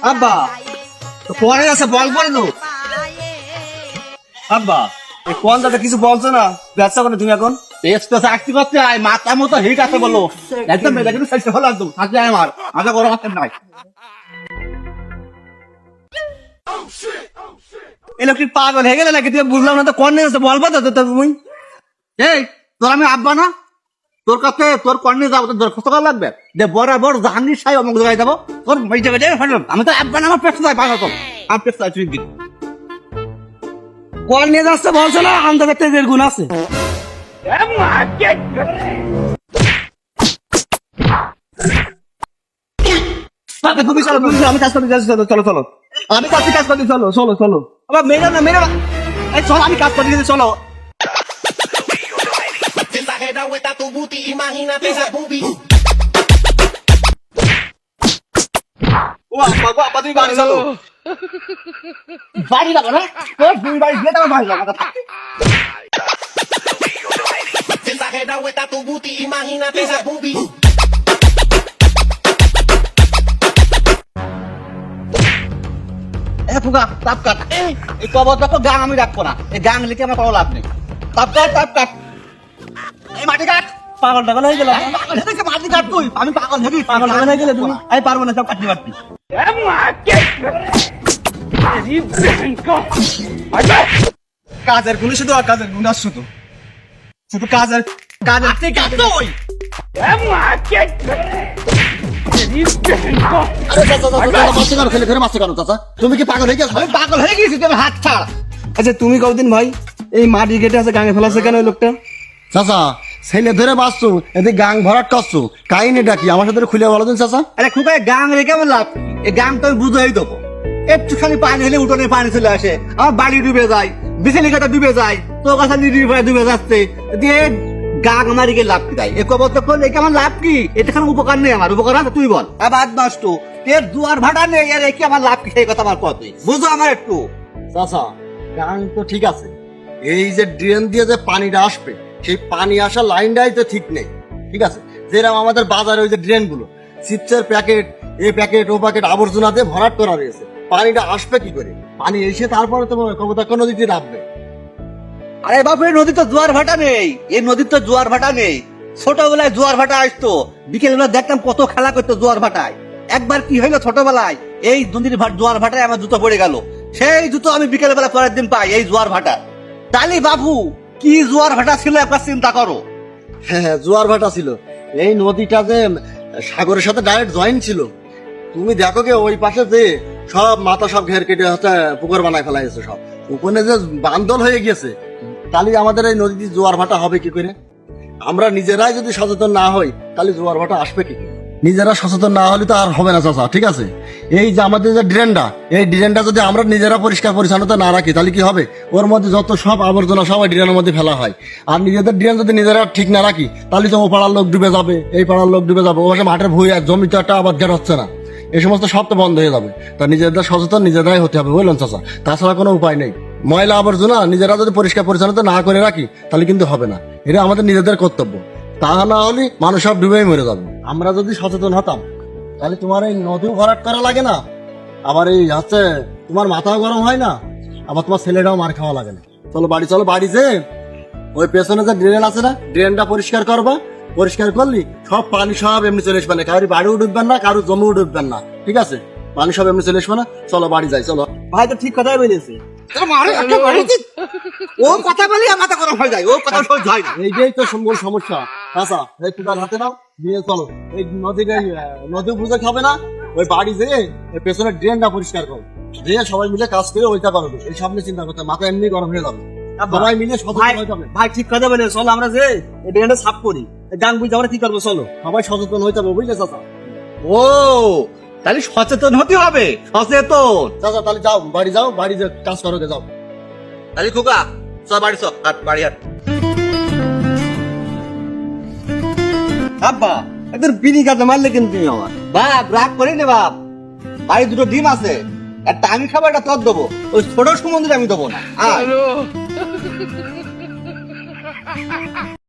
আব্বা পরে আছে বল পরে তো আব্বা এই কোন দাদা কিছু বলছো না ব্যবসা করে তুমি এখন এক্সপ্রেস আসতে পারছে আয় মাথা মতো হিট আছে বলো একদম মেয়েটা কিন্তু সাইজ হলো একদম থাকলে আমার আজা গরম আছে নাই এই লোকটি পাগল হয়ে গেলে নাকি তুমি বুঝলাম না তো কোন নিয়ে বলবো তো তুমি এই তোর আমি আব্বা না তোর কাছে তোর কর্নে যাবো তোর দরখাস্ত করা লাগবে যে বরাবর জাহাঙ্গীর সাহেব অমুক জায়গায় যাবো তোর ওই জায়গায় আমি তো আব্বা না আমার পেট চাই পাগল তো আমার পেট চাই তুই কল নিয়ে যাচ্ছে বলছো না আমাদের তেজের গুণ আছে তুমি চলো আমি কাজ করতে যাচ্ছি চলো চলো আমি কাজ করতে চলো চলো চলো আবার মেয়েরা না মেয়েরা এই চলো আমি কাজ করতে গেছি চলো Vuelta tu booty, imagínate esa boobie. ও আপা তুমি বাড়ি চলো বাড়ি যাবো না তুমি বাড়ি গিয়ে তোমার বাড়ি যাবো Exagera, vuelta tu booty, imagínate esa boobie. Fouga তাপ কাট এই কবর দেখো গাং আমি রাখবো না এই গাং লিখে আমার কোনো লাভ নেই তাপ কাট এই মাটি কাট পাগল টাগল হয়ে গেল মাটি কাট তুই আমি পাগল হবি পাগল টাগল হয়ে গেলে তুমি আমি পারবো না সব কাটতে পারবি কাজের গুণ শুধু আর কাজের গুণ শুধু শুধু কাজের তুই তুমি কি পাগল হয়ে গেছো পাগল হয়ে গেছি তুমি হাত ছাড় আচ্ছা তুমি কতদিন ভাই এই মাটি কেটে আছে গাঙে ফেলাছে কেন ওই লোকটা চাচা ছেলে ধরে বাঁচছো এতে গাং ভরাট করছো কাহিনীটা কি আমার সাথে খুলে বলো দিন চাচা আরে খুকায় গাং রেখে আমার লাভ এই গাং তো আমি বুঝাই দেবো একটুখানি পানি হলে উঠোনে পানি চলে আসে আমার বাড়ি ডুবে যায় বিছানি কাটা ডুবে যায় তো কাছে ডুবে যাচ্ছে দিয়ে গাং আমার একে লাভ কি দেয় এ কবর তো করলে আমার লাভ কি এটা কোনো উপকার নেই আমার উপকার আছে তুই বল বাদ নষ্ট এর দুয়ার ভাড়া নেই আর একে আমার লাভ কি সেই কথা আমার কত বুঝো আমার একটু চাচা গাং তো ঠিক আছে এই যে ড্রেন দিয়ে যে পানিটা আসবে সেই পানি আসা লাইনটাই তো ঠিক নেই ঠিক আছে যেরকম আমাদের বাজারে ওই যে ড্রেন গুলো চিপসের প্যাকেট এই প্যাকেট ও প্যাকেট আবর্জনা দিয়ে ভরাট করা রয়েছে পানিটা আসবে কি করে পানি এসে তারপরে তো কবতা কোন নদীতে নামবে আরে বাবু এই নদী তো জোয়ার ভাটা নেই এই নদীর তো জোয়ার ভাটা নেই ছোটবেলায় জোয়ার ভাটা আসতো বিকেলবেলা দেখতাম কত খেলা করতো জোয়ার ভাটায় একবার কি হইলো ছোটবেলায় এই নদীর জোয়ার ভাটায় আমার জুতো পড়ে গেল সেই জুতো আমি বিকেলবেলা পরের দিন পাই এই জোয়ার ভাটা তাহলে বাবু কি জোয়ার ভাটা ছিল একবার চিন্তা করো হ্যাঁ জোয়ার ভাটা ছিল এই নদীটা যে সাগরের সাথে ডাইরেক্ট জয়েন্ট ছিল তুমি দেখো গে ওই পাশে যে সব মাথা সব ঘের কেটে হচ্ছে পুকুর বানায় ফেলা গেছে সব ওখানে যে বান্দল হয়ে গেছে তাহলে আমাদের এই নদীতে জোয়ার ভাটা হবে কি করে আমরা নিজেরাই যদি সচেতন না হই তাহলে জোয়ার ভাটা আসবে কি করে নিজেরা সচেতন না হলে তো আর হবে না চাচা ঠিক আছে এই যে আমাদের যে ড্রেনটা এই ড্রেনটা যদি আমরা নিজেরা পরিষ্কার পরিচ্ছন্নতা না রাখি তাহলে কি হবে ওর মধ্যে যত সব আবর্জনা সব ড্রেনের মধ্যে ফেলা হয় আর নিজেদের ড্রেন যদি নিজেরা ঠিক না রাখি তাহলে তো ও পাড়ার লোক ডুবে যাবে এই পাড়ার লোক ডুবে যাবে ও পাশে মাঠের ভুঁই আর জমিতে একটা আবাদ ঘাট হচ্ছে না এই সমস্ত সব তো বন্ধ হয়ে যাবে তা নিজেদের সচেতন নিজেরাই হতে হবে বুঝলেন চাচা তাছাড়া কোনো উপায় নেই ময়লা আবর্জনা নিজেরা যদি পরিষ্কার পরিচ্ছন্নতা না করে রাখি তাহলে কিন্তু হবে না এটা আমাদের নিজেদের কর্তব্য তা না হলে মানুষ সব ডুবেই মরে যাবে আমরা যদি সচেতন হতাম তাহলে তোমার এই নদীও ভরাট করা লাগে না আবার এই হচ্ছে তোমার মাথাও গরম হয় না আবার তোমার ছেলেটাও মার খাওয়া লাগে না চলো বাড়ি যে ওই পেছনে যে ড্রেন আছে না ড্রেনটা পরিষ্কার করবা পরিষ্কার করলি সব পানি সব এমনি চলে আসবে না কারোর বাড়িও ডুববেন না কারোর জমিও ডুববেন না ঠিক আছে পানি সব এমনি চলে আসবে না চলো বাড়ি যাই চলো ভাই তো ঠিক কথাই বলেছে ও কথা বলি আমার মাথা গরম হয়ে যায় ও কথা সহ্য হয় না এইটাই তো মূল সমস্যা আচ্ছা এই তোমার হাতে নাও নিয়ে চলো এই নদী বুঝে খাবে না ওই বাড়ি যেয়ে ওই পেছনের ড্রেনটা পরিষ্কার করো দিয়ে সবাই মিলে কাজ করে ওইটা করো এই সামনে চিন্তা করতে মাথা এমনি গরম হয়ে যাবে সবাই মিলে সচেতন হয়ে যাবে ভাই ঠিক কথা বলে চলো আমরা যে এই ড্রেনটা সাফ করি গাং বুঝে আমরা কি করবো চলো সবাই সচেতন হয়ে যাবে বুঝলে চাচা ও তাহলে সচেতন হতে হবে সচেতন চাচা তাহলে যাও বাড়ি যে কাজ করো যাও তাহলে খোকা চল বাড়ি চল বাড়ি হাট আব্বা একদম বিড়ি কাজে মারলে কিন্তু তুমি আমার বাপ রাগ করি নে বাপ বাড়ি দুটো ডিম আছে একটা আমি খাবো একটা তোর দেবো ওই ছোট সুমন্দির আমি দেবো না